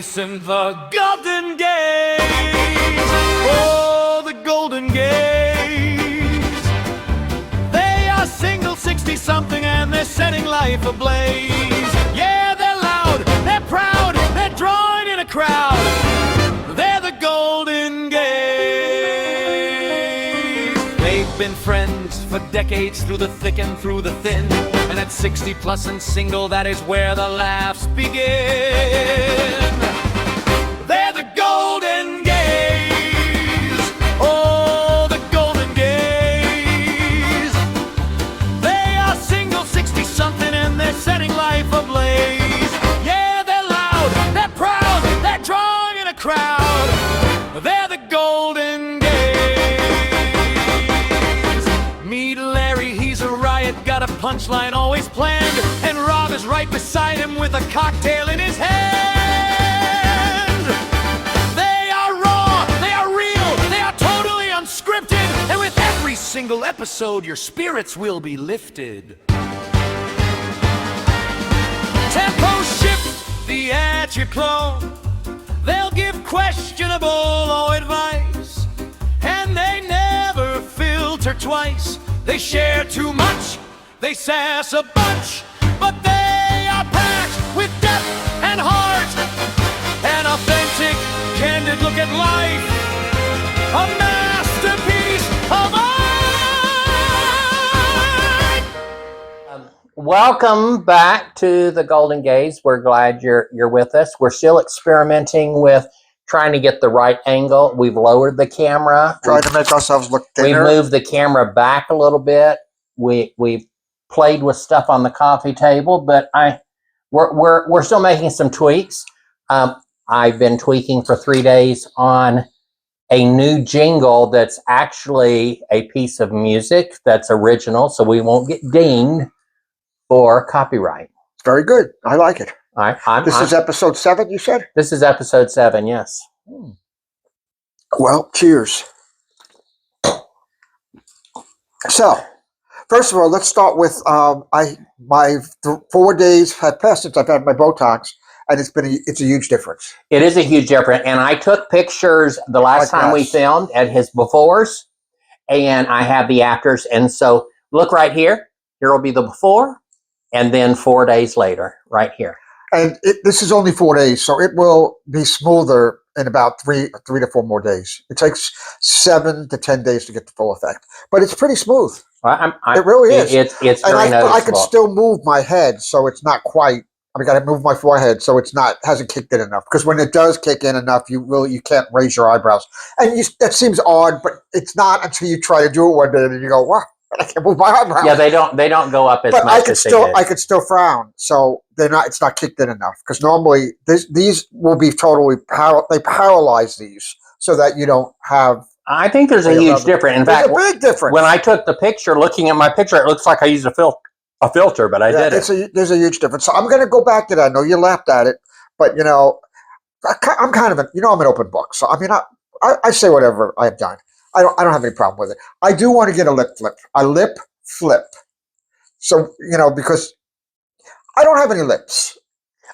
chasing the golden gaze. Oh, the golden gaze. They are single 60-something and they're setting life ablaze. Yeah, they're loud, they're proud, they're drawing in a crowd. They're the golden gaze. They've been friends for decades through the thick and through the thin. And at 60 plus and single, that is where the laughs begin. They're the golden gaze. Oh, the golden gaze. They are single 60-something and they're setting life ablaze. Yeah, they're loud, they're proud, they're drawing in a crowd. They're the golden gaze. Meet Larry, he's a riot, got a punchline always planned, and Rob is right beside him with a cocktail in his hand. They are raw, they are real, they are totally unscripted, and with every single episode your spirits will be lifted. Tempo shift the anti-clone. They'll give questionable advice, and they never filter twice. They share too much, they sass a bunch, but they are packed with depth and heart. An authentic, candid look at life, a masterpiece of art. Welcome back to the Golden Gaze. We're glad you're with us. We're still experimenting with trying to get the right angle. We've lowered the camera. Trying to make ourselves look thinner. We moved the camera back a little bit. We've played with stuff on the coffee table, but we're still making some tweaks. I've been tweaking for 3 days on a new jingle that's actually a piece of music that's original, so we won't get dinged for copyright. Very good. I like it. This is episode 7, you said? This is episode 7, yes. Well, cheers. So, first of all, let's start with my 4 days have passed since I've had my Botox, and it's a huge difference. It is a huge difference, and I took pictures the last time we filmed at his befores, and I have the afters, and so look right here. Here will be the before, and then 4 days later, right here. And this is only 4 days, so it will be smoother in about three to 4 more days. It takes 7 to 10 days to get the full effect, but it's pretty smooth. It really is. It's very noticeable. I can still move my head, so it's not quite. I got to move my forehead, so it's not hasn't kicked in enough. Because when it does kick in enough, you can't raise your eyebrows, and that seems odd, but it's not until you try to do it one day and you go, "Wow, I can't move my eyebrows." Yeah, they don't go up as much. But I could still frown, so they're not. It's not kicked in enough because normally these will be totally they paralyze these so that you don't have. I think there's a huge difference. In fact, there's a big difference. When I took the picture, looking at my picture, it looks like I used a filter, but I didn't. There's a huge difference. So I'm going to go back to that. I know you laughed at it, but I'm kind of I'm an open book. So I mean, I say whatever I've done. I don't have any problem with it. I do want to get a lip flip. So, because I don't have any lips.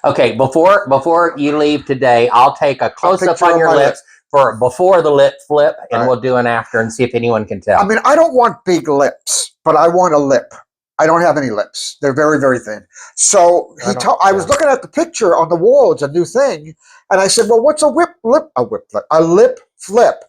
Okay, before you leave today, I'll take a close-up on your lips for before the lip flip, and we'll do an after and see if anyone can tell. I mean, I don't want big lips, but I want a lip. I don't have any lips. They're very, very thin. So I was looking at the picture on the wall. It's a new thing. And I said, well, what's a lip flip?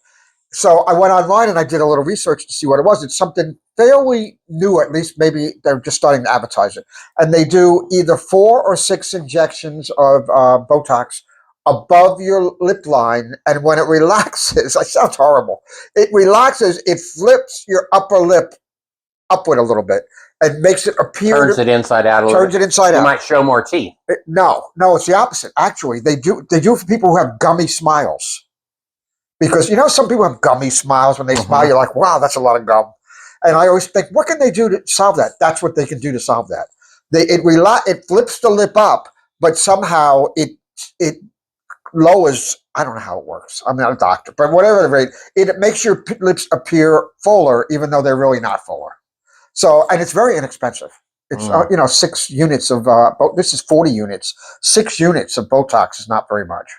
So I went online and I did a little research to see what it was. It's something fairly new, at least maybe they're just starting to advertise it. And they do either 4 or 6 injections of Botox above your lip line. And when it relaxes, it sounds horrible. It relaxes, it flips your upper lip upward a little bit and makes it appear. Turns it inside out a little bit. Turns it inside out. You might show more teeth. No, it's the opposite. Actually, they do it for people who have gummy smiles. Because, some people have gummy smiles. When they smile, you're like, wow, that's a lot of gum. And I always think, what can they do to solve that? That's what they can do to solve that. It flips the lip up, but somehow it lowers, I don't know how it works. I'm not a doctor, but whatever the rate, it makes your lips appear fuller, even though they're really not fuller. So, and it's very inexpensive. It's, 6 units of, this is 40 units. 6 units of Botox is not very much.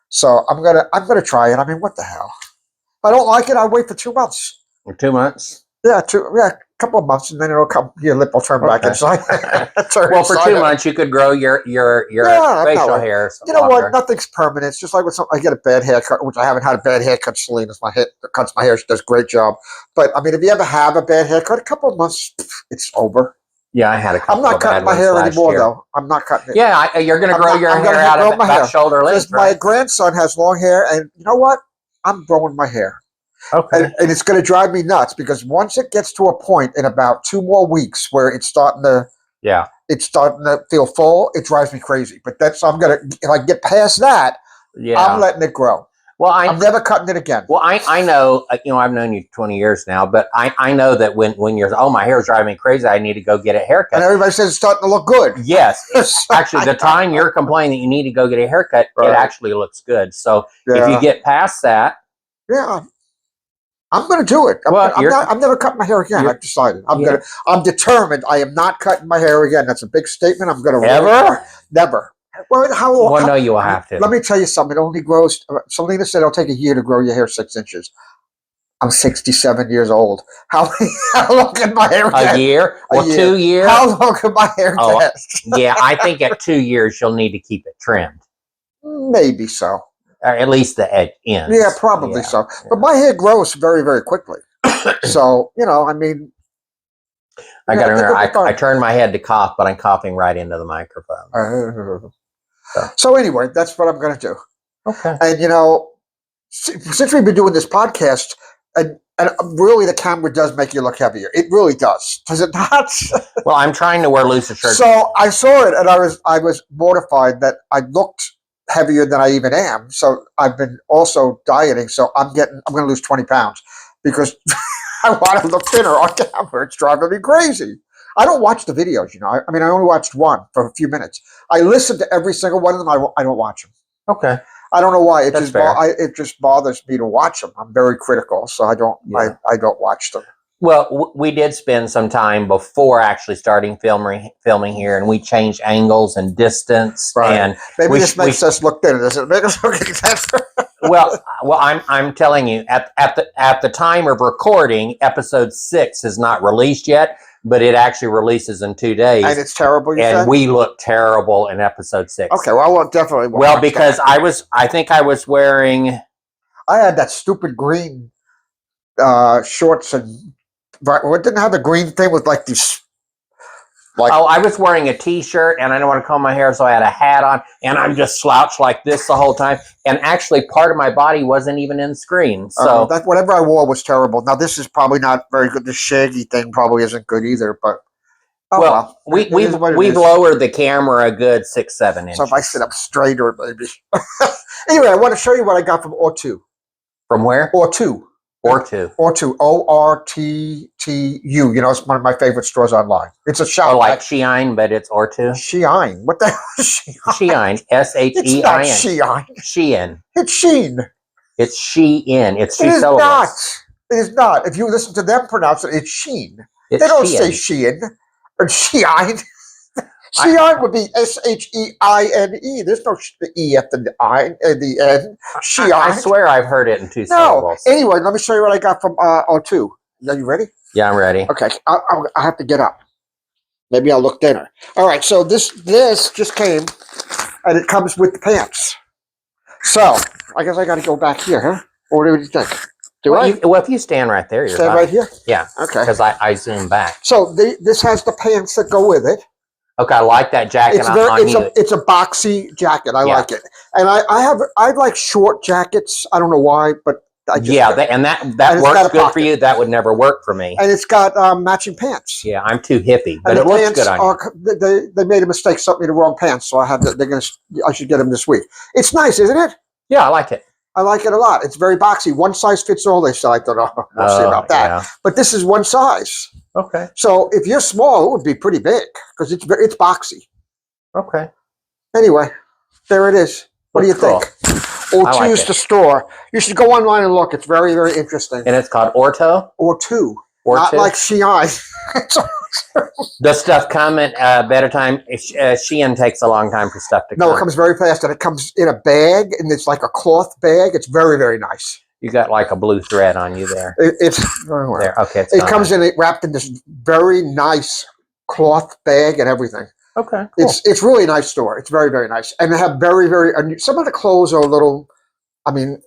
So I'm gonna try it. I mean, what the hell? If I don't like it, I'll wait for 2 months. For 2 months. Yeah, a couple of months, and then it'll come. Your lip will turn back inside. Well, for 2 months, you could grow your facial hair. You know what? Nothing's permanent. It's just like when I get a bad haircut, which I haven't had a bad haircut. Selena's my hair cuts my hair. She does a great job. But I mean, if you ever have a bad haircut, a couple of months, it's over. Yeah, I had a couple. I'm not cutting my hair anymore, though. I'm not cutting it. Yeah, you're going to grow your hair out of about shoulder length. My grandson has long hair, and you know what? I'm growing my hair. Okay. And it's going to drive me nuts because once it gets to a point in about 2 more weeks where it's starting to feel full, it drives me crazy. But if I get past that, I'm letting it grow. Well, I'm never cutting it again. Well, I know, I've known you 20 years now, but I know that when you're, my hair's driving me crazy, I need to go get a haircut. And everybody says it's starting to look good. Yes. Actually, the time you're complaining that you need to go get a haircut, it actually looks good. So if you get past that. Yeah. I'm going to do it. I'm never cutting my hair again. I've decided. I'm determined. I am not cutting my hair again. That's a big statement. I'm going to never. Well, Well, no, you will have to. Let me tell you something. It only grows. Selena said it'll take a year to grow your hair 6 inches. I'm 67 years old. How long can my hair get? A year or 2 years? How long can my hair get? Yeah, I think at 2 years you'll need to keep it trimmed. Maybe so. Or at least the ends. Yeah, probably so. Yeah. But my hair grows very, very quickly. So, I mean. I got to remember, I turned my head to cough, but I'm coughing right into the microphone. So anyway, that's what I'm going to do. Okay. And, since we've been doing this podcast, and really the camera does make you look heavier. It really does. Does it not? Well, I'm trying to wear looser shirts. So I saw it, and I was mortified that I looked heavier than I even am. So I've been also dieting. So I'm going to lose 20 pounds because I want to look thinner on camera. It's driving me crazy. I don't watch the videos, I mean, I only watched one for a few minutes. I listen to every single one of them. I don't watch them. Okay. I don't know why. It just bothers me to watch them. I'm very critical, so I don't watch them. Well, we did spend some time before actually starting filming here, and we changed angles and distance. Right. And maybe this makes us look thinner. Does it make us look thinner? well, I'm telling you, at the time of recording, episode 6 is not released yet, but it actually releases in 2 days. And it's terrible. We look terrible in episode 6. Okay, well, I will definitely. Well, because I think I was wearing. I had that stupid green shorts and. It didn't have the green thing with like these. I was wearing a T-shirt and I didn't want to comb my hair, so I had a hat on, and I'm just slouched like this the whole time. And actually, part of my body wasn't even in screen. So whatever I wore was terrible. Now this is probably not very good. The shaggy thing probably isn't good either. But we've lowered the camera a good 6-7 inches. So if I sit up straighter, maybe. Anyway, I want to show you what I got from Orttu. From where? Orttu. Orttu. Orttu. Orttu. It's one of my favorite stores online. It's a shop. Oh, like Shein, but it's Orttu? Shein. What the hell is Shein? Shein. S-H-E-I-N. It's not Shein. Shein. It's Shein. It's Shein. It's 2 syllables. Not. It is not. If you listen to them pronounce it, it's Shein. It's they don't Shein. say Shein or Shein. Shein would be S-H-E-I-N-E. There's no E at the I at the end. Shein. I swear I've heard it in 2 syllables. Anyway, let me show you what I got from Orttu. Are you ready? Yeah, I'm ready. Okay, I have to get up. Maybe I'll look thinner. All right, so this just came, and it comes with the pants. So I guess I got to go back here, huh? Or what do you think? If you stand right there, you're stand right here. Yeah. Okay. Because I zoom back. So this has the pants that go with it. Okay, I like that jacket. It's a boxy jacket. I like it, and I like short jackets. I don't know why, but I just that works good for you. That would never work for me. And it's got matching pants. Yeah, I'm too hippie, but it looks good on you. They made a mistake, sent me the wrong pants, so I should get them this week. It's nice, isn't it? Yeah, I like it. I like it a lot. It's very boxy. One size fits all. They say. I don't know. We'll see about that. Yeah. But this is one size. Okay. So if you're small, it would be pretty big because it's boxy. Okay. Anyway, there it is. What do you think? Orttu's the store. You should go online and look. It's very, very interesting. And it's called Orttu? Orttu. Not like Shein. Does stuff come at a better time? Shein takes a long time for stuff to come. No, it comes very fast, and it comes in a bag, and it's like a cloth bag. It's very, very nice. You got like a blue thread on you there. It's very well. There, okay. It comes in wrapped in this very nice cloth bag and everything. Okay, cool. It's really a nice store. It's very, very nice, and they have very, very. Some of the clothes are a little. I mean,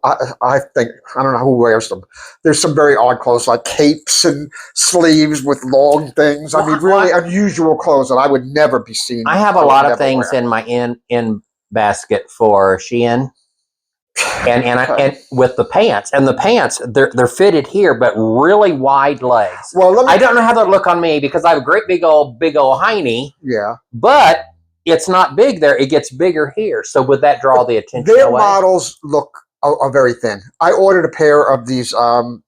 I think I don't know who wears them. There's some very odd clothes like capes and sleeves with long things. I mean, really unusual clothes that I would never be seen. I have a lot of things in my in basket for Shein. And with the pants, they're fitted here, but really wide legs. Well, I don't know how they look on me because I have a great big old hiney. Yeah, but it's not big there. It gets bigger here. So would that draw the attention? Their models look are very thin. I ordered a pair of these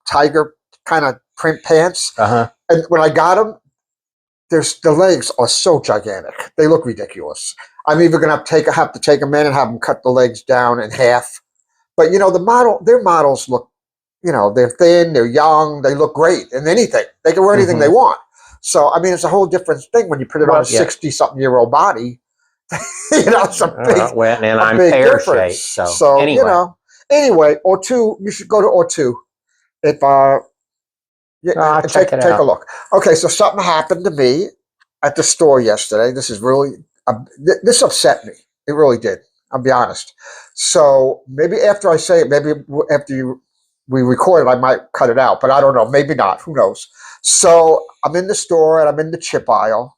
tiger kind of print pants, and when I got them, the legs are so gigantic. They look ridiculous. I'm either going to have to take them in and have them cut the legs down in half. But their models look, they're thin, they're young, they look great, and anything they can wear anything they want. So I mean, it's a whole different thing when you put it on a 60-something-year-old body. It's a big, and I'm pear-shaped. So anyway, Orttu, you should go to Orttu. If take a look. Okay, so something happened to me at the store yesterday. This is really this upset me. It really did. I'll be honest. So maybe after I say it, maybe after we record it, I might cut it out, but I don't know. Maybe not. Who knows? So I'm in the store and I'm in the chip aisle,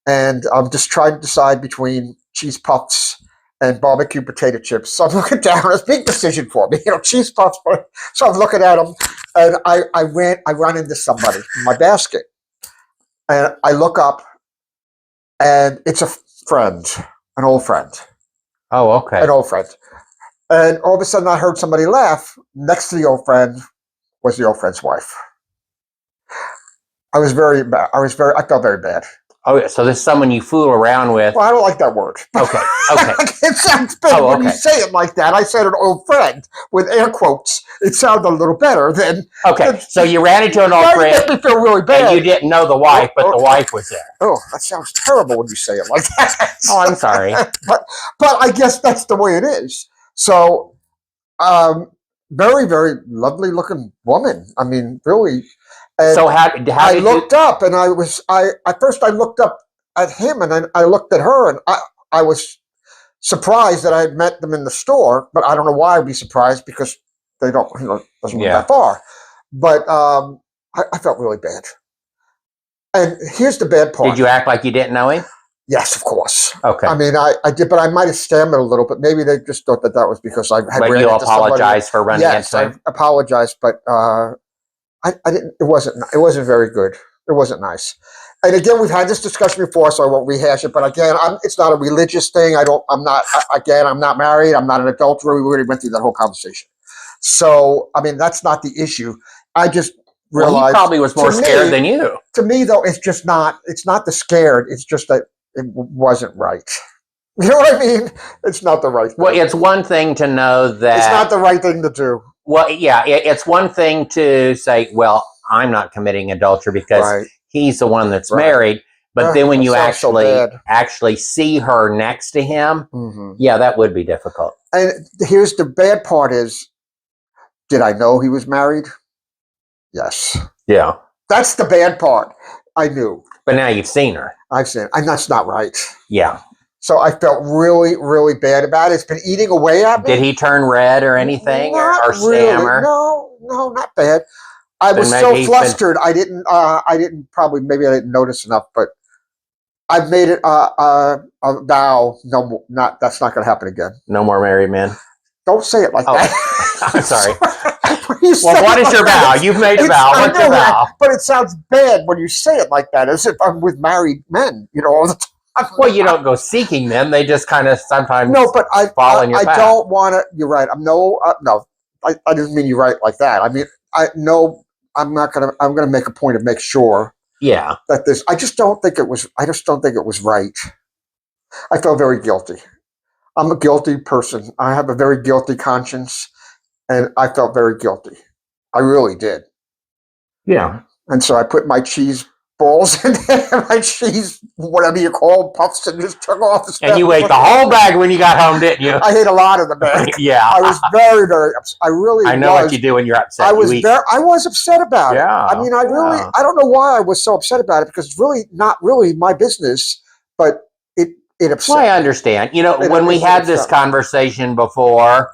and I'm just trying to decide between cheese puffs and barbecue potato chips. So I'm looking down. It's a big decision for me, cheese puffs. So I'm looking at them, and I run into somebody in my basket, and I look up, and it's a friend, an old friend. Oh, okay. An old friend. And all of a sudden I heard somebody laugh. Next to the old friend was the old friend's wife. I felt very bad. Oh, yeah. So this is someone you fool around with. Well, I don't like that word. Okay. It sounds better when you say it like that. I said an old friend with air quotes. It sounded a little better than. Okay. So you ran into an old friend. It made me feel really bad. And you didn't know the wife, but the wife was there. Oh, that sounds terrible when you say it like that. Oh, I'm sorry. but I guess that's the way it is. So, very, very lovely looking woman. I mean, really. And so how I looked up, and I first looked up at him, and then I looked at her, and I was surprised that I had met them in the store, but I don't know why I'd be surprised because they don't, doesn't go that far. But I felt really bad. And here's the bad part. Did you act like you didn't know him? Yes, of course. Okay. I mean, I did, but I might have stammered a little, but maybe they just thought that was because I had. But you apologized for running into him? Yes, I apologized, but I didn't. It wasn't very good. It wasn't nice. And again, we've had this discussion before, so I won't rehash it. But again, it's not a religious thing. I'm not married. I'm not an adulterer. We already went through that whole conversation. So, I mean, that's not the issue. I just realized. He probably was more scared than you. To me, though, it's not the scared. It's just that it wasn't right. You know what I mean? It's not the right thing. Well, it's one thing to know that. It's not the right thing to do. Well, yeah, it's one thing to say, well, I'm not committing adultery because he's the one that's married. But then when you actually see her next to him, yeah, that would be difficult. And here's the bad part is, did I know he was married? Yes. Yeah. That's the bad part. I knew. But now you've seen her. I've seen it. And that's not right. Yeah. So I felt really, really bad about it. It's been eating away at me. Did he turn red or anything? Or stammer? No, not bad. I was so flustered. I didn't maybe I didn't notice enough, but I've made it a vow. No, that's not going to happen again. No more married men. Don't say it like that. I'm sorry. Well, what is your vow? You've made a vow. What's your vow? But it sounds bad when you say it like that, as if I'm with married men, all the time. Well, you don't go seeking them; they just kind of sometimes fall in your path. I don't want to. You're right. No. I didn't mean you're right like that. I mean, I'm not gonna. I'm gonna make a point of make sure. Yeah. That this. I just don't think it was. I just don't think it was right. I felt very guilty. I'm a guilty person. I have a very guilty conscience, and I felt very guilty. I really did. Yeah. And so I put my cheese balls in there, my cheese, whatever you call puffs, and just took off the stuff. And you ate the whole bag when you got home, didn't you? I ate a lot of the bag. Yeah. I was very, very upset. I know what you do when you're upset. I was upset about it. Yeah, I mean, I don't know why I was so upset about it, because it's really not really my business, but it upset Well, I me. understand. You know, when we had this conversation before,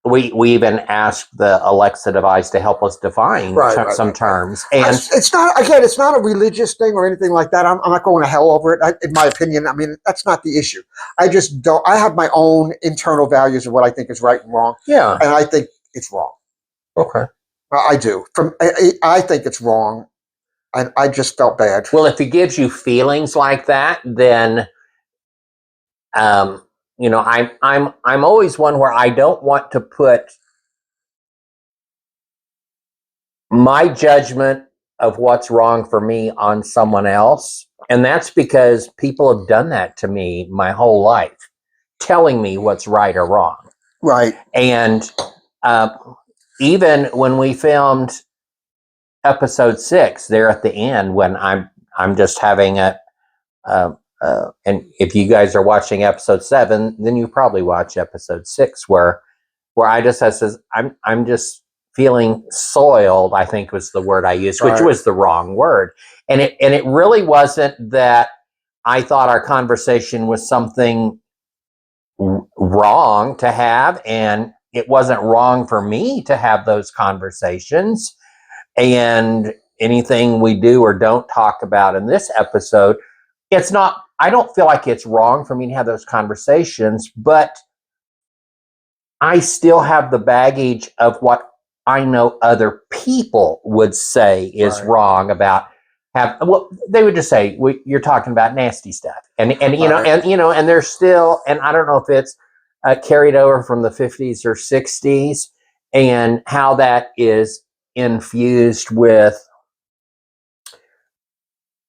we even asked the Alexa device to help us define some terms. And it's not a religious thing or anything like that. I'm not going to hell over it. In my opinion, I mean, that's not the issue. I just don't. I have my own internal values of what I think is right and wrong. Yeah, and I think it's wrong. Okay, I do. I think it's wrong, and I just felt bad. Well, if it gives you feelings like that, then you know, I'm always one where I don't want to put my judgment of what's wrong for me on someone else. And that's because people have done that to me my whole life, telling me what's right or wrong. Right. And even when we filmed episode 6 there at the end, when I'm just having and if you guys are watching episode 7, then you probably watch episode 6 where I just says I'm just feeling soiled, I think was the word I used, which was the wrong word. And it really wasn't that I thought our conversation was something wrong to have, and it wasn't wrong for me to have those conversations. And anything we do or don't talk about in this episode, it's not, I don't feel like it's wrong for me to have those conversations, but I still have the baggage of what I know other people would say is wrong about well, they would just say, you're talking about nasty stuff. And and there's still, and I don't know if it's carried over from the 50s or 60s, and how that is infused with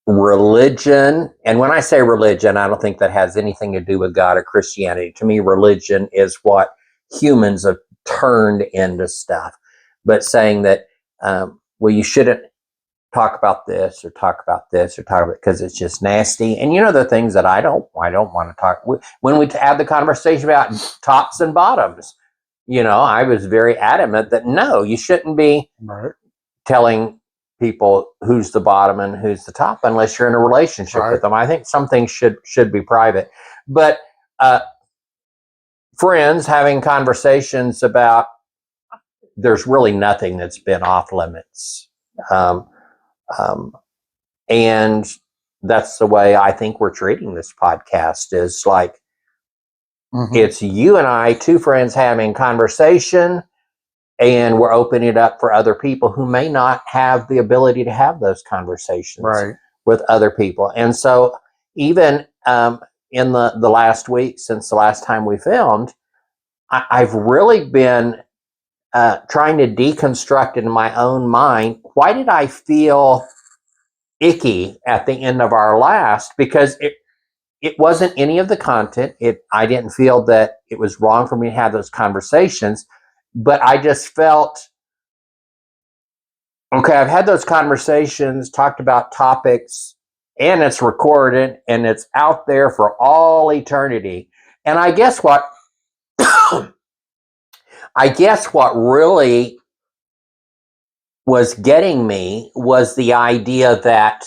religion. And when I say religion, I don't think that has anything to do with God or Christianity. To me, religion is what humans have turned into stuff. But saying that, well, you shouldn't talk about this or talk about this or talk about it because it's just nasty. And you know, the things that I don't want to talk when we had the conversation about tops and bottoms, you know, I was very adamant that no, you shouldn't be telling people who's the bottom and who's the top unless you're in a relationship with them. I think some things should be private. But friends having conversations about, there's really nothing that's been off limits. And that's the way I think we're treating this podcast, is like, it's you and I, two friends having conversation, and we're opening it up for other people who may not have the ability to have those conversations with other people. And so even in the last week, since the last time we filmed, I've really been trying to deconstruct in my own mind, why did I feel icky at the end of our last? Because it wasn't any of the content. I didn't feel that it was wrong for me to have those conversations, but I just felt, okay, I've had those conversations, talked about topics, and it's recorded and it's out there for all eternity. And I guess what really was getting me was the idea that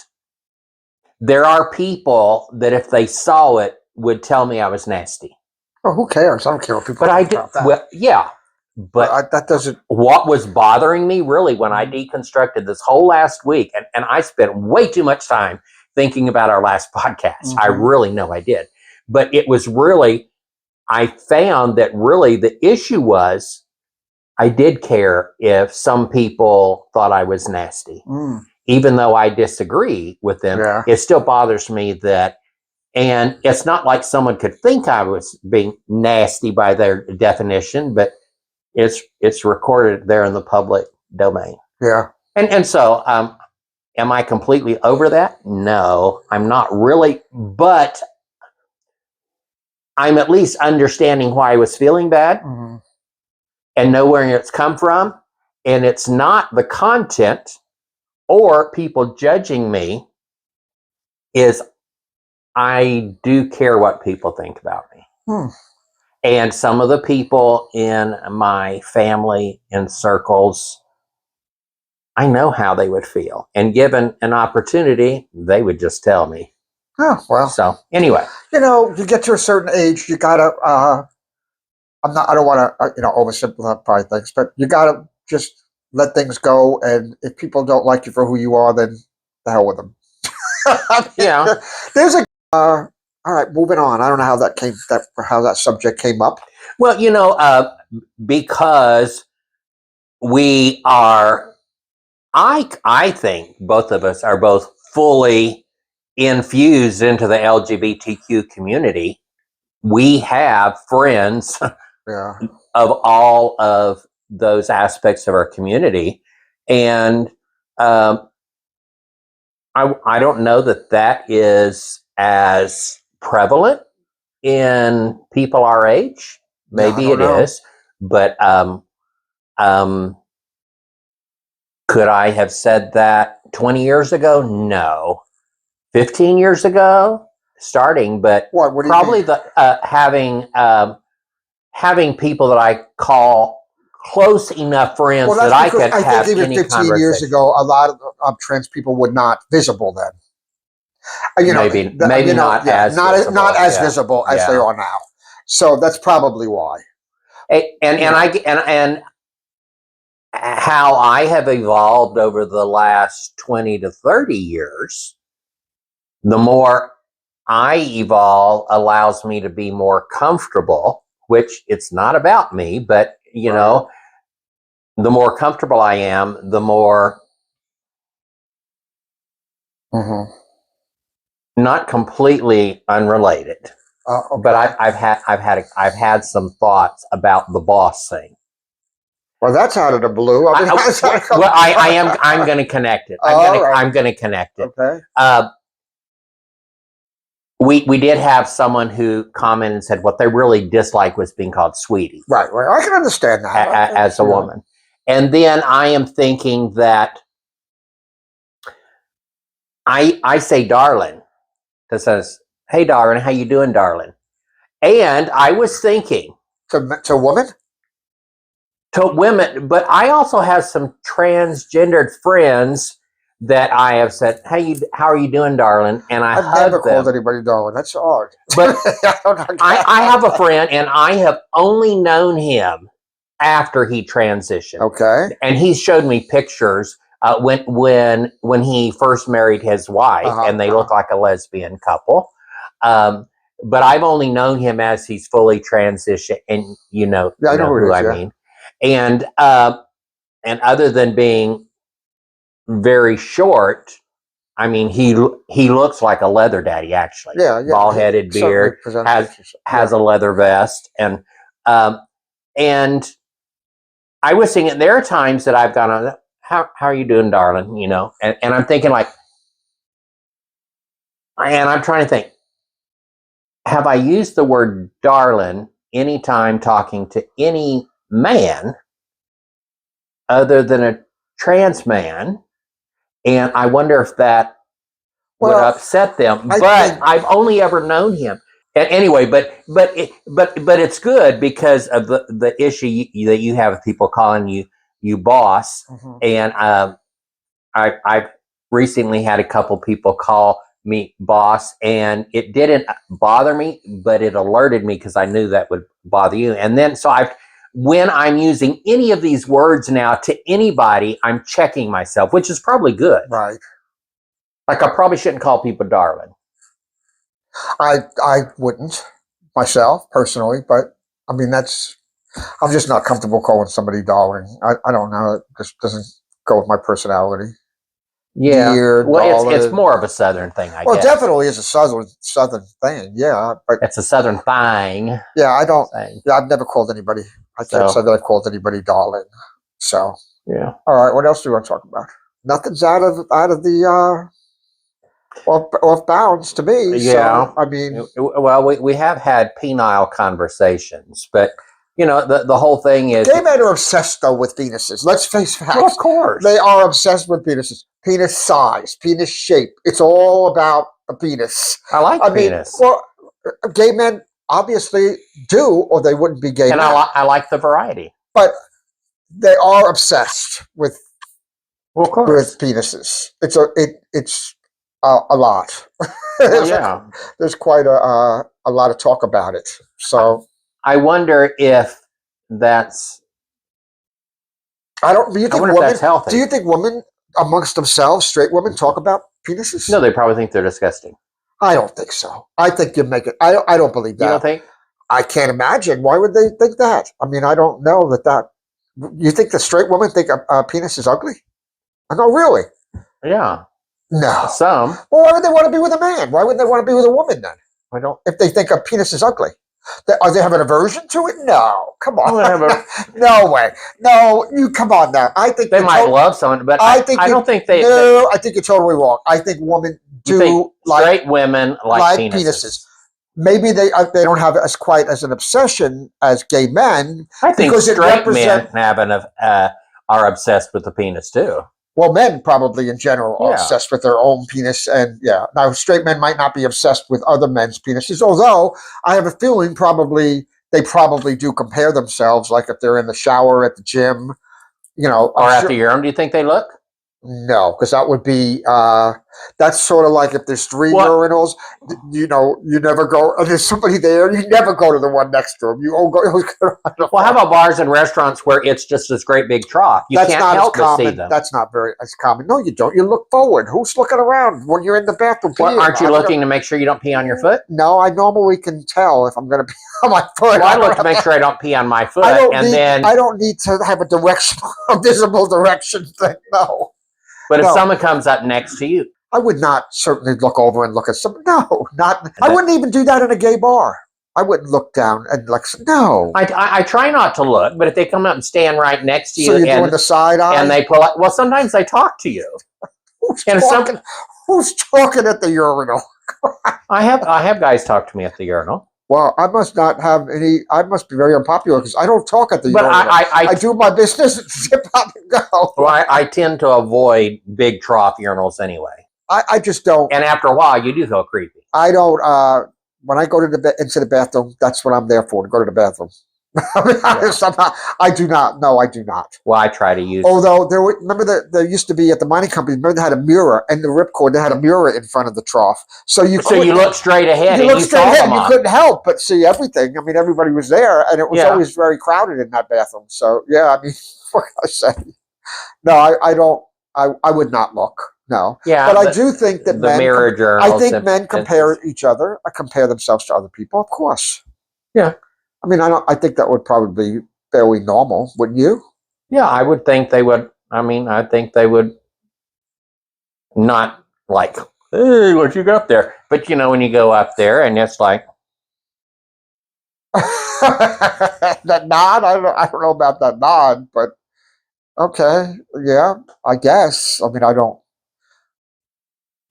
there are people that if they saw it would tell me I was nasty. Oh, who cares? I don't care what people think about that. Well, yeah. But that doesn't. What was bothering me really when I deconstructed this whole last week, and I spent way too much time thinking about our last podcast. I really know I did. But it was really, I found that really the issue was I did care if some people thought I was nasty. Even though I disagree with them, it still bothers me that, and it's not like someone could think I was being nasty by their definition, but it's recorded there in the public domain. Yeah. And so, am I completely over that? No, I'm not really, but I'm at least understanding why I was feeling bad and know where it's come from. And it's not the content or people judging me is I do care what people think about me. And some of the people in my family and circles, I know how they would feel. And given an opportunity, they would just tell me. Oh, well. So anyway. You know, you get to a certain age, you gotta, I don't want to, oversimplify things, but you gotta just let things go. And if people don't like you for who you are, then the hell with them. Yeah. There's a, all right, moving on. I don't know how how that subject came up. Well, because we are, I think both of us are both fully infused into the LGBTQ community. We have friends Yeah. of all of those aspects of our community. And I don't know that is as prevalent in people our age. Maybe it is, but could I have said that 20 years ago? No. 15 years ago, starting, but what do probably you mean? having people that I call close enough friends Well, that I because could I have think even any 15 conversation. years ago, a lot of trans people were not visible then. Maybe not as visible as they are now. So that's probably why. And how I have evolved over the last 20 to 30 years, the more I evolve allows me to be more comfortable, which it's not about me, but the more comfortable I am, the more not completely unrelated. Okay. But I've had some thoughts about the boss thing. Well, that's out of the blue. I'm going to connect it. I'm going to connect it. Okay. We did have someone who commented and said what they really disliked was being called sweetie. Right. I can understand that. As a woman. And then I am thinking that I say darling. That says, hey, darling, how you doing, darling? And I was thinking. To women? To women, but I also have some transgendered friends that I have said, "Hey, how are you doing, darling?" And I've never called anybody darling. That's odd. But I have a friend, and I have only known him after he transitioned. Okay. And he showed me pictures when he first married his wife, and they look like a lesbian couple. But I've only known him as he's fully transitioned, and you know who I mean. And other than being very short, I mean, he looks like a leather daddy, actually. Yeah. Bald-headed beard, has a leather vest, and I was thinking there are times that I've gone on, how are you doing, darling? And I'm thinking and I'm trying to think, have I used the word darling anytime talking to any man other than a trans man? And I wonder if that would upset them. I've only ever known him. And anyway, but it's good because of the issue that you have with people calling you boss. And I've recently had a couple people call me boss, and it didn't bother me, but it alerted me because I knew that would bother you. And then when I'm using any of these words now to anybody, I'm checking myself, which is probably good. Right. Like I probably shouldn't call people darling. I wouldn't myself personally, but I mean I'm just not comfortable calling somebody darling. I don't know. It just doesn't go with my personality. Yeah. It's more of a Southern thing, I guess. Well, definitely is a Southern thing. Yeah, but it's a Southern thing. Yeah, I don't. Yeah, I've never called anybody. I can't say that I've called anybody darling. So yeah. All right. What else do you want to talk about? Nothing's out of the off bounds to me. Yeah. So, I mean, well, we have had penile conversations, but the whole thing is. Gay men are obsessed, though, with penises. Let's face facts. Well, of course. They are obsessed with penises. Penis size, penis shape. It's all about the penis. I like penis. Well, gay men obviously do, or they wouldn't be gay and men. I like the variety. But they are obsessed with penises. It's a lot. Yeah. There's quite a lot of talk about it. So I wonder if that's. I don't. Do you think women? That's healthy? Do you think women amongst themselves, straight women, talk about penises? No, they probably think they're disgusting. I don't think so. I think you make it. I don't believe that. You don't think? I can't imagine. Why would they think that? I mean, I don't know that. You think the straight women think a penis is ugly? No, really? Yeah. No. Some. Well, why would they want to be with a man? Why wouldn't they want to be with a woman then? I don't. If they think a penis is ugly. Are they have an aversion to it? No. Come on. Oh, no way. No, you come on now. I think they might love someone, but I don't think they. No, I think you're totally wrong. I think women do like straight women like penises. Maybe they don't have as quite as an obsession as gay men. I think straight men are obsessed with the penis too. Well, men probably in general are obsessed with their own penis, and now straight men might not be obsessed with other men's penises. Although I have a feeling they probably do compare themselves, like if they're in the shower at the gym, or at the urinal. Do you think they look? No, because that would be that's sort of like if there's three urinals, you never go. And there's somebody there, you never go to the one next to him. You all go. Well, how about bars and restaurants where it's just this great big trough? You can't help but see them. That's not very as common. No, you don't. You look forward. Who's looking around when you're in the bathroom? Well, aren't you looking to make sure you don't pee on your foot? No, I normally can tell if I'm going to pee on my foot. Well, I look to make sure I don't pee on my foot, I don't need to have a visible direction thing. No. But if someone comes up next to you, I would not certainly look over and look at someone. No, not. I wouldn't even do that in a gay bar. I wouldn't look down and no. I try not to look, but if they come up and stand right next to you, so you're doing the side eye, and they pull out. Well, sometimes they talk to you. Who's talking at the urinal? I have guys talk to me at the urinal. Well, I must not have any. I must be very unpopular because I don't talk at the urinal. I do my business and zip up and go. Well, I tend to avoid big trough urinals anyway. I just don't. And after a while, you do feel creepy. I don't. When I go into the bathroom, that's what I'm there for, to go to the bathroom. I do not. No, I do not. Well, I try to use. Although remember there used to be at the mining company. Remember they had a mirror and the ripcord. They had a mirror in front of the trough, so you look straight ahead. You couldn't help but see everything. I mean, everybody was there, and it was always very crowded in that bathroom. So yeah, I mean, what can I say? No, I don't. I would not look. No. Yeah, but I do think that mirror journals. I think men compare each other. Compare themselves to other people, of course. Yeah. I mean, I think that would probably be fairly normal, wouldn't you? Yeah, I would think they would. I mean, I think they would not like, hey, what you got there? But when you go up there and it's like that nod. I don't know about that nod, but okay, yeah, I guess. I mean, I don't.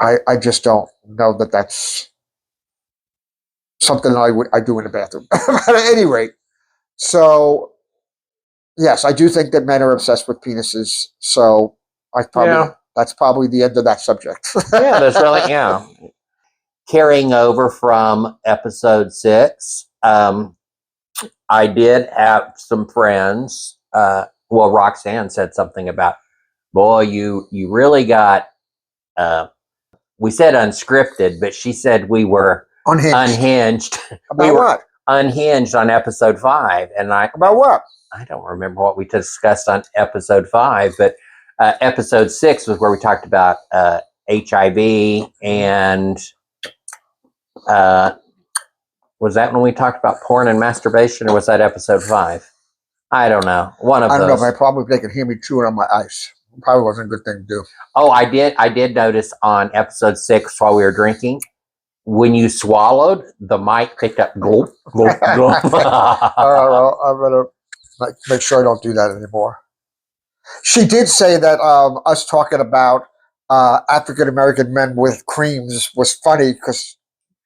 I just don't know that that's something I do in the bathroom. At any rate, so yes, I do think that men are obsessed with penises. So that's probably the end of that subject. Yeah, there's really carrying over from episode 6. I did have some friends. Roxanne said something about, boy, you really got. We said unscripted, but she said we were unhinged. About what? Unhinged on episode 5, and about what? I don't remember what we discussed on episode 5, but episode 6 was where we talked about HIV, and was that when we talked about porn and masturbation, or was that episode 5? I don't know. One of those. I don't know, but probably they can hear me chewing on my ice. Probably wasn't a good thing to do. Oh, I did notice on episode 6 while we were drinking, when you swallowed, the mic picked up glop, glop, glop. Well, I'm going to make sure I don't do that anymore. She did say that us talking about African-American men with creams was funny because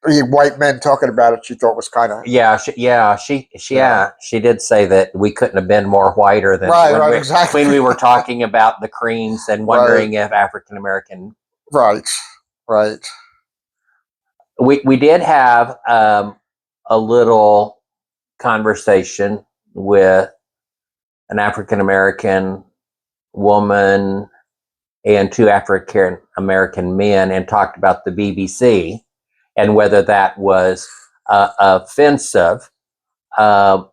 white men talking about it, she thought was kind of she did say that we couldn't have been more whiter than exactly when we were talking about the creams and wondering if African American. Right. We did have a little conversation with an African American woman and 2 African American men, and talked about the BBC and whether that was offensive. Both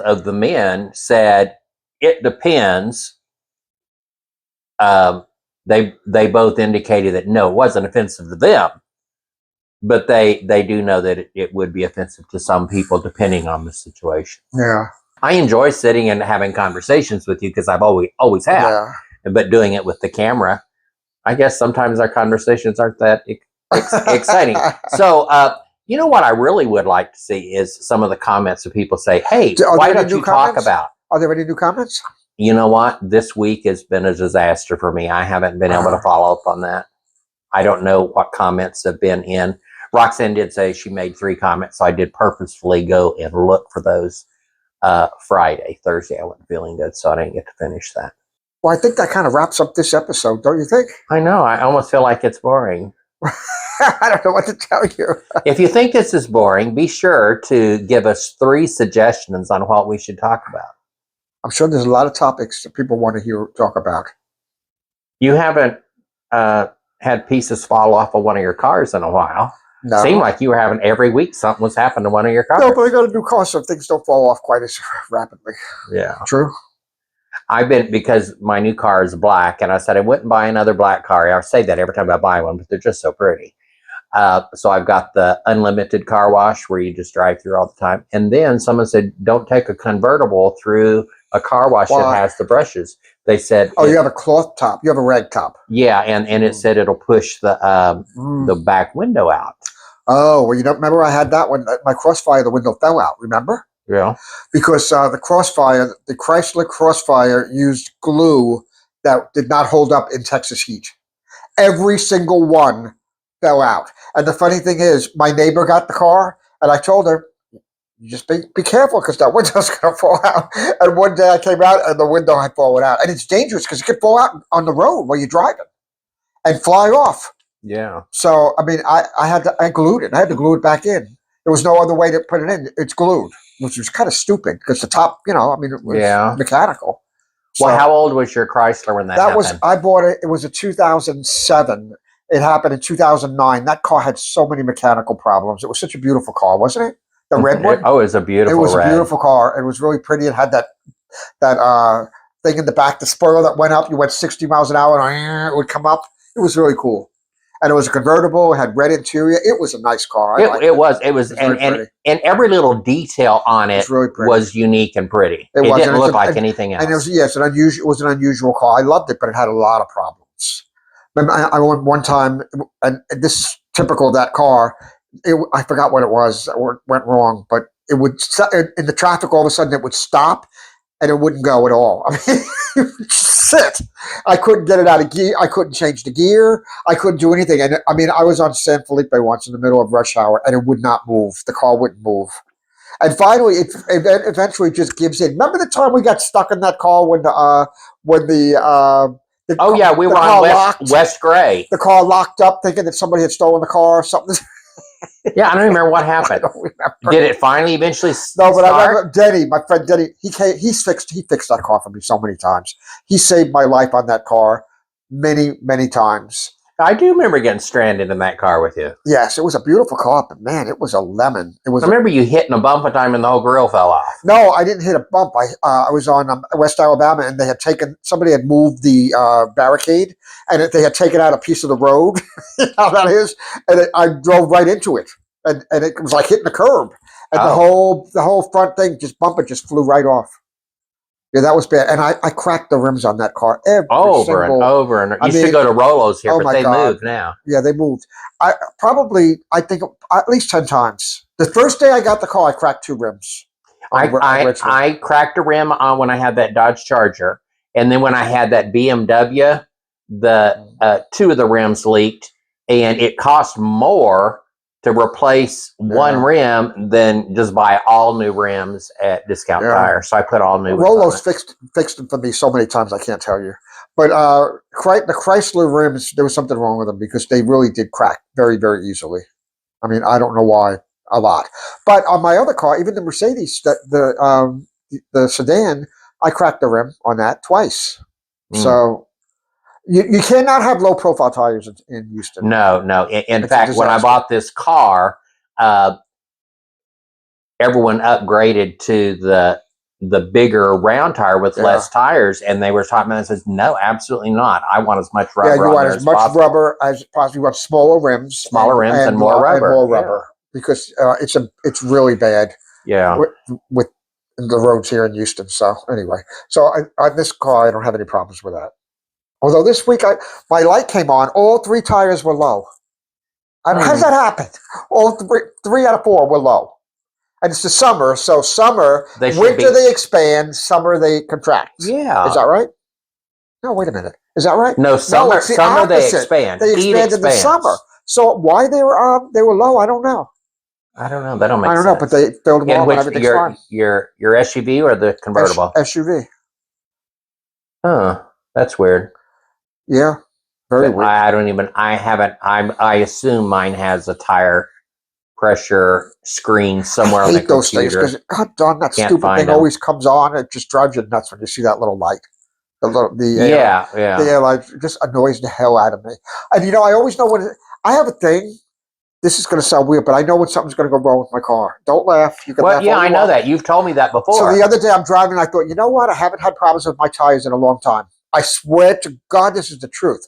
of the men said it depends. They both indicated that no, it wasn't offensive to them, but they do know that it would be offensive to some people depending on the situation. Yeah. I enjoy sitting and having conversations with you because I've always have. Yeah. But doing it with the camera, I guess sometimes our conversations aren't that exciting. So, you know what I really would like to see is some of the comments of people say, hey, why don't you talk about? Are there any new comments? You know what? This week has been a disaster for me. I haven't been able to follow up on that. I don't know what comments have been in. Roxanne did say she made 3 comments, so I did purposefully go and look for those Friday. Thursday, I wasn't feeling good, so I didn't get to finish that. Well, I think that kind of wraps up this episode, don't you think? I know. I almost feel like it's boring. I don't know what to tell you. If you think this is boring, be sure to give us 3 suggestions on what we should talk about. I'm sure there's a lot of topics that people want to talk about. You haven't had pieces fall off of one of your cars in a while. No. Seemed like you were having every week something was happening to one of your cars. No, but I got a new car, so things don't fall off quite as rapidly. Yeah. True. Because my new car is black, and I said I wouldn't buy another black car. I say that every time I buy one, but they're just so pretty. So I've got the unlimited car wash where you just drive through all the time. And then someone said, don't take a convertible through a car wash that has the brushes. They said, you have a cloth top. You have a rag top. Yeah, and it said it'll push the back window out. Oh, well, you don't remember I had that one. My Crossfire, the window fell out, remember? Yeah. Because the Chrysler Crossfire used glue that did not hold up in Texas heat. Every single one fell out. And the funny thing is, my neighbor got the car, and I told her, you just be careful because that window's going to fall out. And one day I came out, and the window had fallen out. And it's dangerous because it could fall out on the road while you're driving and fly off. Yeah. So, I mean, I glued it. I had to glue it back in. There was no other way to put it in. It's glued, which was kind of stupid because the top, it was mechanical. Well, so, how old was your Chrysler when that happened? I bought it. It was a 2007. It happened in 2009. That car had so many mechanical problems. It was such a beautiful car, wasn't it? The red one? Oh, it was a beautiful It was a beautiful car. It was really pretty. It had that thing in the back, the spoiler that went up. You went 60 miles an hour and it would come up. It was really cool. And it was a convertible. It had red interior. It was a nice car. It was, and every little detail on it was unique and pretty. It didn't look like anything else. And it was an unusual car. I loved it, but it had a lot of problems. I went one time, and this is typical of that car. I forgot what it was that went wrong, but it would in the traffic. All of a sudden, it would stop, and it wouldn't go at all. I mean, it would just sit. I couldn't get it out of gear. I couldn't change the gear. I couldn't do anything. And I mean, I was on San Felipe once in the middle of rush hour, and it would not move. The car wouldn't move. And finally, it eventually just gives in. Remember the time we got stuck in that car when we were on West Gray. The car locked up, thinking that somebody had stolen the car or something. Yeah, I don't remember what happened. I don't remember. Did it finally eventually start? No, but I remember Denny, my friend Denny. He fixed that car for me so many times. He saved my life on that car many, many times. I do remember getting stranded in that car with you. Yes, it was a beautiful car, but man, it was a lemon. I remember you hitting a bump one time and the whole grill fell off. No, I didn't hit a bump. I was on West Alabama, and somebody had moved the barricade, and they had taken out a piece of the road. You know how that is? And I drove right into it, and it was like hitting the curb, and the whole front thing, bumper just flew right off. Yeah, that was bad. And I cracked the rims on that car over and over. And used to go to Rolo's here, but they moved now. Yeah, they moved. I think at least 10 times. The first day I got the car, I cracked 2 rims. I cracked a rim on when I had that Dodge Charger. And then when I had that BMW, the 2 of the rims leaked. and it cost more to replace one rim than just buy all new rims at Discount Tire. So I put all new. Rolo's fixed them for me so many times I can't tell you. But the Chrysler rims, there was something wrong with them because they really did crack very, very easily. I mean, I don't know why, a lot. But on my other car, even the Mercedes, the sedan, I cracked the rim on that twice. So you cannot have low profile tires in Houston. No. In fact, when I bought this car, everyone upgraded to the bigger round tire with less tires, and they were talking about it. Says, no, absolutely not. I want as much rubber. Yeah, you want as much rubber as possible. You want smaller rims, and more rubber. Because it's really bad. Yeah, with the roads here in Houston. So anyway, on this car, I don't have any problems with that. Although this week, my light came on. All 3 tires were low. How does that happen? All three out of 4 were low. And it's the summer. So winter they expand, summer they contract. Yeah. Is that right? No, wait a minute. Is that right? No, summer they expand. They expand in the summer. So why they were low, I don't know. I don't know. That don't make sense. I don't know, but they filled them all and everything's fine. Your SUV or the convertible? SUV. Huh. That's weird. Yeah, very weird. I assume mine has a tire pressure screen somewhere on the computer. I hate those things because, God darn, that stupid thing always comes on. It just drives you nuts when you see that little light. The air light just annoys the hell out of me. And, I always know when I have a thing. This is going to sound weird, but I know when something's going to go wrong with my car. Don't laugh. You can laugh. Yeah, I know that. You've told me that before. So the other day I'm driving and I thought, you know what? I haven't had problems with my tires in a long time. I swear to God, this is the truth.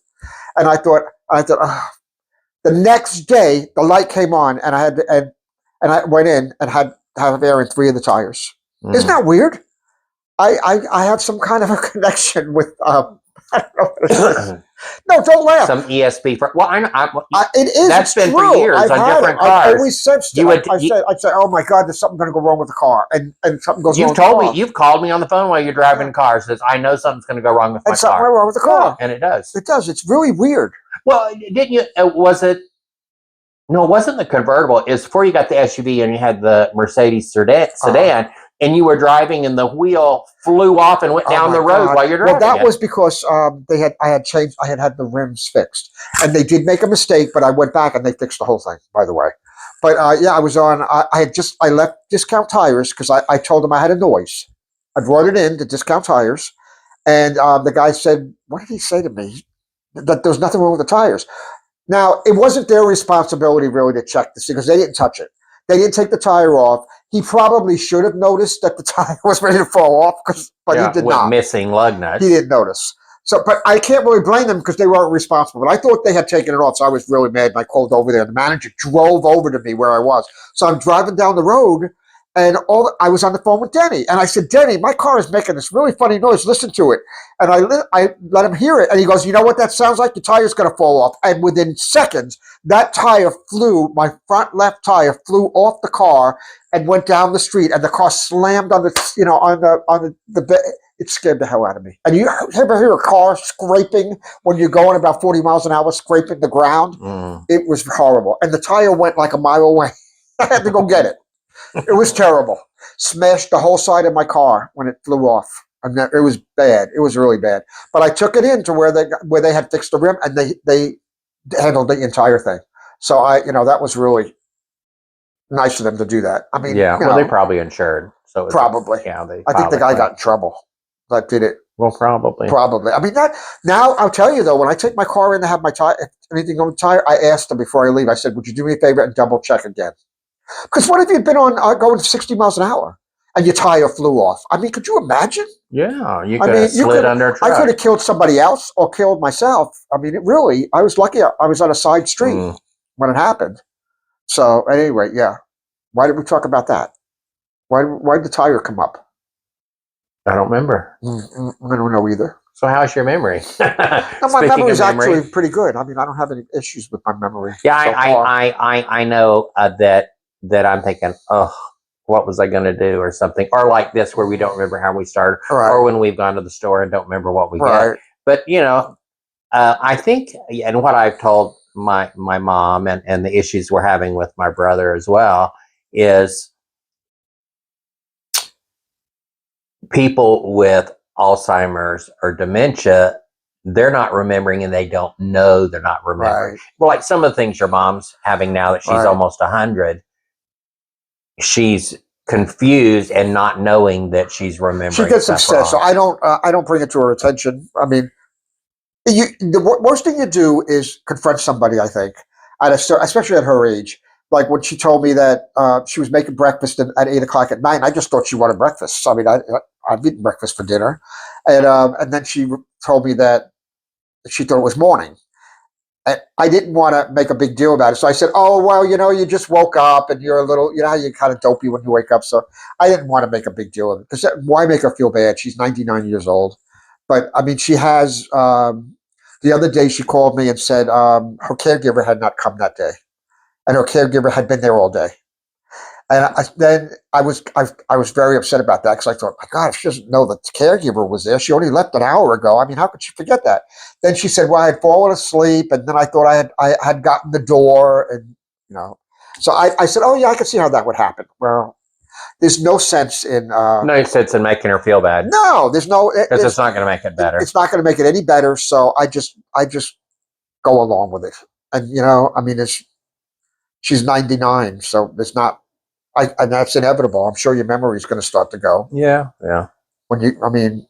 And I thought, the next day the light came on and I went in and had air in 3 of the tires. Isn't that weird? I have some kind of a connection with I don't know what it is. No, don't laugh. Some ESP. It is. That's been true. for years on different cars. I've always sensed it. I'd say, oh my God, there's something going to go wrong with the car, and something goes wrong. You've told me. You've called me on the phone while you're driving cars. Says I know something's going to go wrong with my car. Something wrong with the car, and it does. It does. It's really weird. Well, didn't you? Was it? No, it wasn't the convertible. It's before you got the SUV and you had the Mercedes sedan. And you were driving, and the wheel flew off and went down the road while you're driving. Well, that was because I had the rims fixed, and they did make a mistake. But I went back and they fixed the whole thing. By the way, but I was on. I left Discount Tires because I told them I had a noise. I brought it in to Discount Tires, and the guy said, "What did he say to me? That there's nothing wrong with the tires." Now it wasn't their responsibility really to check this because they didn't touch it. They didn't take the tire off. He probably should have noticed that the tire was ready to fall off, but he did not. Missing lug nuts. He didn't notice. So, but I can't really blame them because they weren't responsible. But I thought they had taken it off, so I was really mad. And I called over there. The manager drove over to me where I was. So I'm driving down the road, and I was on the phone with Denny. And I said, Denny, my car is making this really funny noise. Listen to it. And I let him hear it. And he goes, you know what that sounds like? The tire's going to fall off. And within seconds, that tire my front left tire flew off the car and went down the street. And the car slammed on the bed. It scared the hell out of me. And you ever hear a car scraping when you're going about 40 miles an hour, scraping the ground? It was horrible. And the tire went like a mile away. I had to go get it. It was terrible. Smashed the whole side of my car when it flew off. And it was bad. It was really bad. But I took it in to where they had fixed the rim, and they handled the entire thing. So that was really nice of them to do that. I mean, they probably insured. So probably. I think the guy got in trouble that did it. Well, probably. I mean, now I'll tell you though, when I take my car in to have my tire, if anything on the tire, I asked them before I leave. I said, "Would you do me a favor and double check again?" Because what if you'd been on going 60 miles an hour and your tire flew off? I mean, could you imagine? Yeah, you could have slid under a truck. I could have killed somebody else or killed myself. I mean, I was lucky I was on a side street when it happened. So anyway, yeah. Why did we talk about that? Why did the tire come up? I don't remember. I don't know either. So how's your memory? No, my memory is actually pretty good. I mean, I don't have any issues with my memory. Yeah, I know that I'm thinking, oh, what was I going to do or something? Or like this where we don't remember how we started. Right. Or when we've gone to the store and don't remember what we got. But, I think, and what I've told my mom and the issues we're having with my brother as well is people with Alzheimer's or dementia, they're not remembering and they don't know they're not remembering. Right. Well, like some of the things your mom's having now that she's Right. almost 100, she's confused and not knowing that she's remembering. She gets stuff upset, so wrong. I don't bring it to her attention. I mean, the worst thing you do is confront somebody. I think, especially at her age, like when she told me that she was making breakfast at 8 o'clock at night. I just thought she wanted breakfast. So, I mean, I've eaten breakfast for dinner, and then she told me that she thought it was morning. And I didn't want to make a big deal about it. So I said, oh, well, you just woke up and you're a little, how you're kind of dopey when you wake up. So I didn't want to make a big deal of it because why make her feel bad? She's 99 years old. But I mean, she has, the other day she called me and said her caregiver had not come that day. And her caregiver had been there all day. And then I was very upset about that because I thought, my God, if she doesn't know that the caregiver was there, she only left an hour ago. I mean, how could she forget that? Then she said, well, I had fallen asleep, and then I thought I had gotten the door, and So I said, oh yeah, I could see how that would happen. Well, there's no sense in No sense in making her feel bad. No, there's no because it's not going to make it better. It's not going to make it any better. So I just go along with it, and I mean, she's 99, so there's not. And that's inevitable. I'm sure your memory is going to start to go. Yeah. When I mean,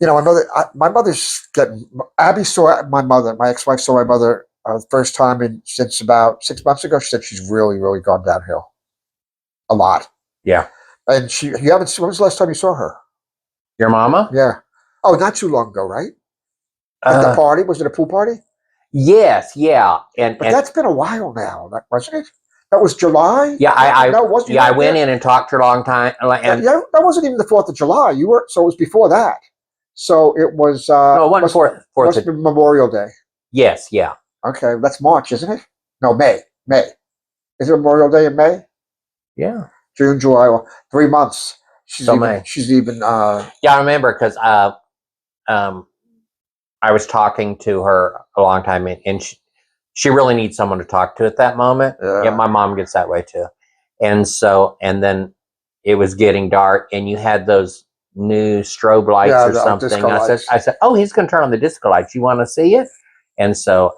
my mother's getting. Abby saw my mother. My ex-wife saw my mother the first time since about 6 months ago. She said she's really, really gone downhill. A lot. Yeah. And you haven't. When was the last time you saw her? Your mama? Yeah. Oh, not too long ago, right? At the party, was it a pool party? Yes. Yeah. But that's been a while now, wasn't it? That was July. Yeah, I went there? in and talked to her a long time. And yeah, that wasn't even the 4th of July. So it was before that. So it was. No, it wasn't Must have been Memorial Day. Yes, yeah. Okay, that's March, isn't it? No, May. Is it Memorial Day in May? Yeah. June, July, 3 months. May. She's even. Yeah, I remember because I was talking to her a long time, and she really needs someone to talk to at that moment. Yeah, my mom gets that way too. And then it was getting dark, and you had those new strobe lights or something. I said, oh, he's going to turn on the disco lights. You want to see it? And so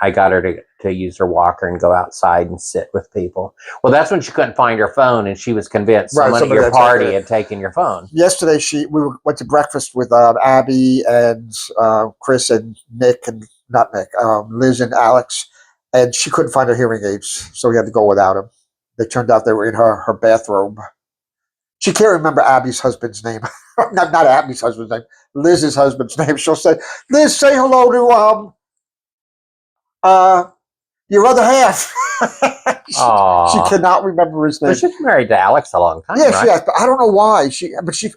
I got her to use her walker and go outside and sit with people. Well, that's when she couldn't find her phone, and she was convinced someone at your party had taken your phone. Yesterday, went to breakfast with Abby and Chris and Nick and not Nick, Liz and Alex, and she couldn't find her hearing aids, so we had to go without them. They turned out they were in her bathrobe. She can't remember Abby's husband's name. not Abby's husband's name. Liz's husband's name. She'll say, Liz, say hello to your other half. she cannot remember his name. But she's married to Alex a long time. Yeah, right? she has. But I don't know why. But she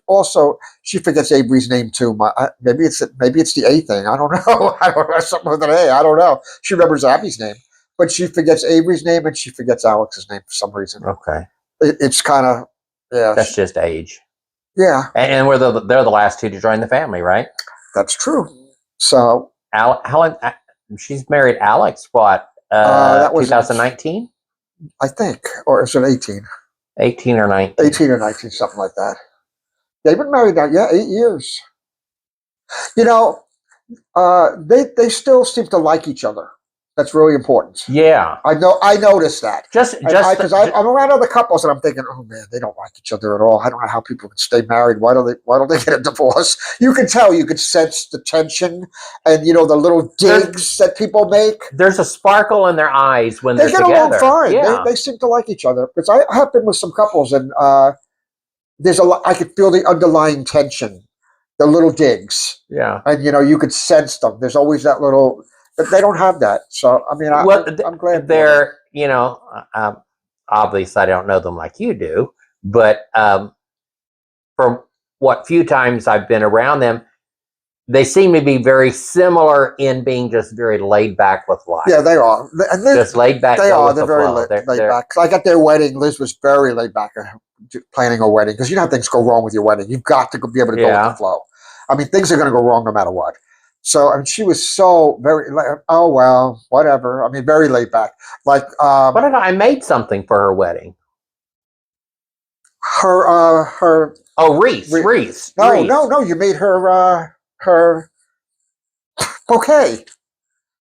forgets Avery's name too. Maybe it's the A thing. I don't know. I don't know, something with an A. I don't know. She remembers Abby's name, but she forgets Avery's name and she forgets Alex's name for some reason. Okay, it's kind of That's just age. Yeah, and they're the last two to join the family, right? That's true. So Helen, she's married Alex. What? That was 2019. I think, or is it 18? 18 or 19. 18 or 19, something like that. They've been married now, 8 years. They still seem to like each other. That's really important. Yeah, I noticed that. Because I'm around other couples and I'm thinking, oh man, they don't like each other at all. I don't know how people can stay married. Why don't they get a divorce? You can tell, you could sense the tension and the little digs that people make. There's a sparkle in their eyes when they're together. They get along fine. Yeah. They seem to like each other. Because I have been with some couples and there's I could feel the underlying tension, the little digs. Yeah, and you could sense them. There's always that little. But they don't have that. So, I mean, I'm glad. They're, obviously I don't know them like you do, but from what few times I've been around them, they seem to be very similar in being just very laid back with life. Yeah, they are. And just laid back. They are. They're very laid back. I got their wedding. Liz was very laid back planning a wedding because how things go wrong with your wedding. You've got to be able to go with the flow. I mean, things are going to go wrong no matter what. So I mean, she was so very like, oh well, whatever. I mean, very laid back. Like What did I made something for her wedding? her Oh, wreaths, Wreath. wreaths. no. You made her bouquet.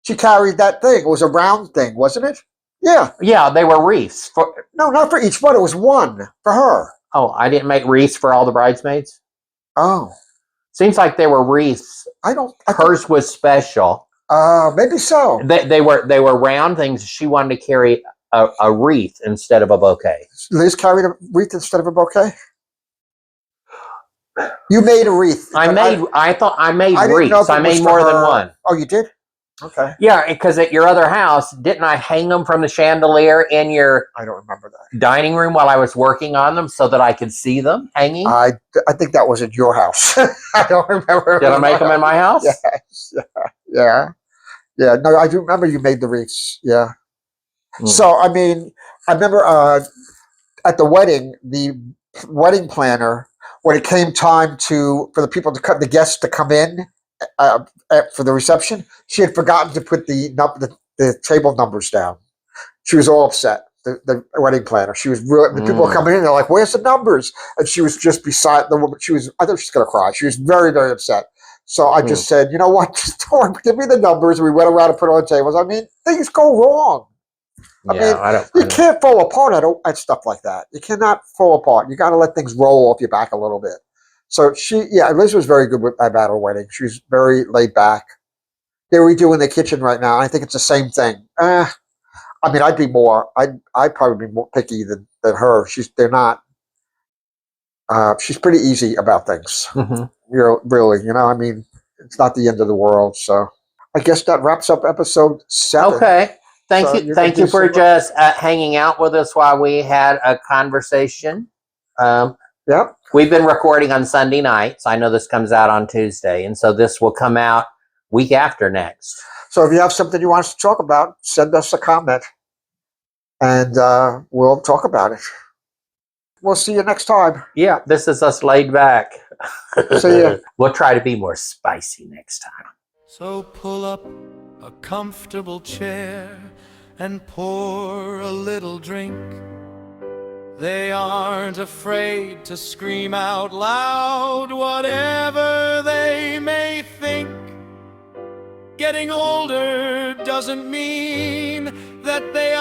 She carried that thing. It was a round thing, wasn't it? Yeah. Yeah, they were wreaths. No, not for each one. It was one for her. Oh, I didn't make wreaths for all the bridesmaids? Oh, Seems like they were wreaths. Hers was special. Maybe so. They were round things. She wanted to carry a wreath instead of a bouquet. Liz carried a wreath instead of a bouquet. You made a wreath. I made wreaths. I made more than one. Oh, you did? Okay. Yeah, because at your other house, didn't I hang them from the chandelier in your I don't remember that. dining room while I was working on them so that I could see them hanging? I think that was at your house. I don't remember. Did I make them in my house? Yes. Yeah. No, I do remember you made the wreaths. Yeah. So I mean, I remember at the wedding, the wedding planner, when it came time for the guests to come in for the reception, she had forgotten to put the table numbers down. She was all upset. The wedding planner. She was really. The people were coming in. They're like, "Where's the numbers?" And she was just beside the woman. I thought she was going to cry. She was very, very upset. So I just said, "You know what? Just give me the numbers." We went around and put it on the tables. I mean, things go wrong. You can't fall apart at stuff like that. You cannot fall apart. You got to let things roll off your back a little bit. So Liz was very good about her wedding. She was very laid back. They redoing the kitchen right now. I think it's the same thing. I mean, I'd probably be more picky than her. They're not. She's pretty easy about things. Really, I mean, it's not the end of the world. So I guess that wraps up episode 7. Okay. Thank you for just hanging out with us while we had a conversation. Yep. We've been recording on Sunday nights. I know this comes out on Tuesday, and so this will come out week after next. So if you have something you want us to talk about, send us a comment, and we'll talk about it. We'll see you next time. Yeah, this is us laid back. See ya. We'll try to be more spicy next time. So pull up a comfortable chair and pour a little drink. They aren't afraid to scream out loud whatever they may think. Getting older doesn't mean that they